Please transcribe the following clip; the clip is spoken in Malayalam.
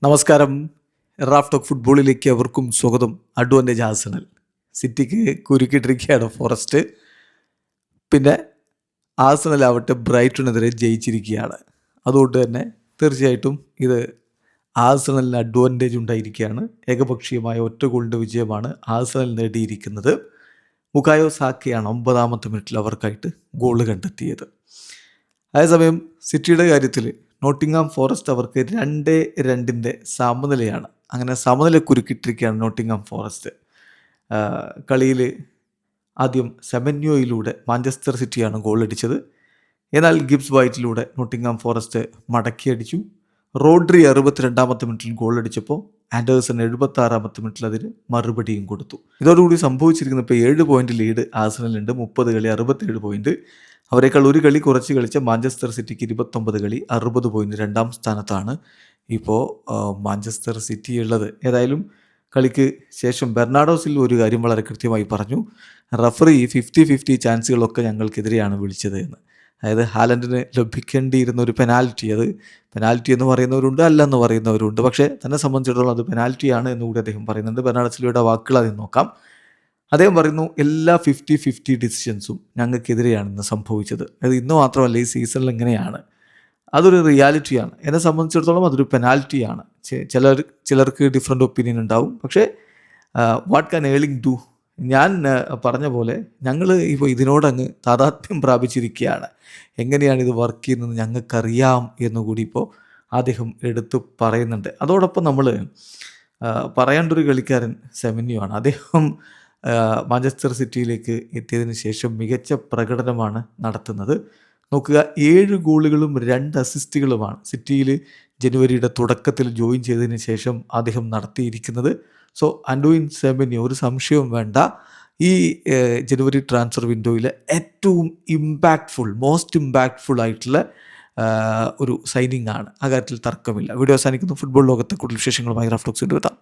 നമസ്കാരം. റാഫ് ടോക്ക് ഫുട്ബോളിലേക്ക് അവർക്കും സ്വാഗതം. അഡ്വാൻറ്റേജ് ആഴ്സണൽ സിറ്റിക്ക് കുരുക്കിട്ടിരിക്കുകയാണ് ഫോറസ്റ്റ്. പിന്നെ ആഴ്സണലാവട്ടെ ബ്രൈറ്റണെതിരെ ജയിച്ചിരിക്കുകയാണ്. അതുകൊണ്ട് തന്നെ തീർച്ചയായിട്ടും ഇത് ആഴ്സണലിന് അഡ്വാൻറ്റേജ് ഉണ്ടായിരിക്കുകയാണ്. ഏകപക്ഷീയമായ ഒറ്റ ഗോളിൻ്റെ വിജയമാണ് ആഴ്സണൽ നേടിയിരിക്കുന്നത്. ബുക്കായോ സാക്കയാണ് 9ാമത്തെ മിനിറ്റിൽ അവർക്കായിട്ട് ഗോൾ കണ്ടെത്തിയത്. അതേസമയം സിറ്റിയുടെ കാര്യത്തിൽ നോട്ടിംഗ്ഹാം ഫോറസ്റ്റ് അവർക്ക് 2-2 സമനിലയാണ്. അങ്ങനെ സമനില കുരുക്കിട്ടിരിക്കുകയാണ് നോട്ടിംഗ്ഹാം ഫോറസ്റ്റ്. കളിയിൽ ആദ്യം സെമന്യോയിലൂടെ മാഞ്ചസ്റ്റർ സിറ്റിയാണ് ഗോളടിച്ചത്. എന്നാൽ ഗിബ്സ് വൈറ്റിലൂടെ നോട്ടിംഗ്ഹാം ഫോറസ്റ്റ് മടക്കിയടിച്ചു. റോഡ്രി 62ാമത്തെ മിനിറ്റിൽ ഗോളടിച്ചപ്പോൾ ആൻഡേഴ്സൺ 76ാമത്തെ മിനിറ്റിൽ അതിന് മറുപടിയും കൊടുത്തു. ഇതോടുകൂടി സംഭവിച്ചിരിക്കുന്ന ഇപ്പോൾ 7 പോയിന്റ് ലീഡ് ആഴ്സണലുണ്ട്. 30 കളി 67 പോയിന്റ്. അവരെക്കാൾ ഒരു കളി കുറച്ച് കളിച്ച മാഞ്ചസ്റ്റർ സിറ്റിക്ക് 29 കളി 60 പോയിന്റ്. 2ാം സ്ഥാനത്താണ് ഇപ്പോൾ മാഞ്ചസ്റ്റർ സിറ്റി ഉള്ളത്. ഏതായാലും കളിക്ക് ശേഷം ബെർണാഡോ സിൽവ ഒരു കാര്യം വളരെ കൃത്യമായി പറഞ്ഞു. റഫറി 50-50 ചാൻസുകളൊക്കെ ഞങ്ങൾക്കെതിരെയാണ് വിളിച്ചത് എന്ന്. അതായത് ഹാലൻഡിന് ലഭിക്കേണ്ടിയിരുന്ന ഒരു പെനാൽറ്റി, അത് പെനാൽറ്റി എന്ന് പറയുന്നവരുണ്ട്, അല്ലെന്ന് പറയുന്നവരുണ്ട്. പക്ഷേ തന്നെ സംബന്ധിച്ചിടത്തോളം അത് പെനാൽറ്റിയാണ് എന്നുകൂടി അദ്ദേഹം പറയുന്നുണ്ട്. ബെർണാഡോ സിൽവയുടെ വാക്കുകൾ അതിന് നോക്കാം. അദ്ദേഹം പറയുന്നു, എല്ലാ 50-50 ഡിസിഷൻസും ഞങ്ങൾക്കെതിരെയാണ് ഇന്ന് സംഭവിച്ചത്. അത് ഇന്ന് മാത്രമല്ല, ഈ സീസണിൽ എങ്ങനെയാണ്, അതൊരു റിയാലിറ്റിയാണ്. എന്നെ സംബന്ധിച്ചിടത്തോളം അതൊരു പെനാൽറ്റിയാണ്. ചിലർക്ക് ഡിഫറെൻ്റ് ഒപ്പീനിയൻ ഉണ്ടാവും. പക്ഷേ വാട്ട് ക്യാൻ ഏർലിംഗ് ഡു? ഞാൻ പറഞ്ഞ പോലെ ഞങ്ങൾ ഇപ്പോൾ ഇതിനോടങ്ങ് താതാത്മ്യം പ്രാപിച്ചിരിക്കുകയാണ്. എങ്ങനെയാണ് ഇത് വർക്ക് ചെയ്യുന്നത് ഞങ്ങൾക്കറിയാം എന്നുകൂടി ഇപ്പോൾ അദ്ദേഹം എടുത്തു പറയുന്നുണ്ട്. അതോടൊപ്പം നമ്മൾ പറയേണ്ട ഒരു കളിക്കാരൻ സെമന്യോ ആണ്. അദ്ദേഹം മാഞ്ചസ്റ്റർ സിറ്റിയിലേക്ക് എത്തിയതിന് ശേഷം മികച്ച പ്രകടനമാണ് നടത്തുന്നത്. നോക്കുക, 7 ഗോളുകളും 2 അസിസ്റ്റുകളുമാണ് സിറ്റിയിൽ ജനുവരിയുടെ തുടക്കത്തിൽ ജോയിൻ ചെയ്തതിന് ശേഷം അദ്ദേഹം നടത്തിയിരിക്കുന്നത്. സോ ആൻഡോയിൻ സെമന്യോ, ഒരു സംശയവും വേണ്ട, ഈ ജനുവരി ട്രാൻസ്ഫർ വിൻഡോയിൽ ഏറ്റവും മോസ്റ്റ് ഇമ്പാക്റ്റ്ഫുൾ ആയിട്ടുള്ള ഒരു സൈനിങ് ആണ്. ആ കാര്യത്തിൽ തർക്കമില്ല. വീഡിയോ അവസാനിക്കുന്നു. ഫുട്ബോൾ ലോകത്തെ കൂടുതൽ വിശേഷങ്ങളുമായി റാഫ് ടോക്സ് എത്താം.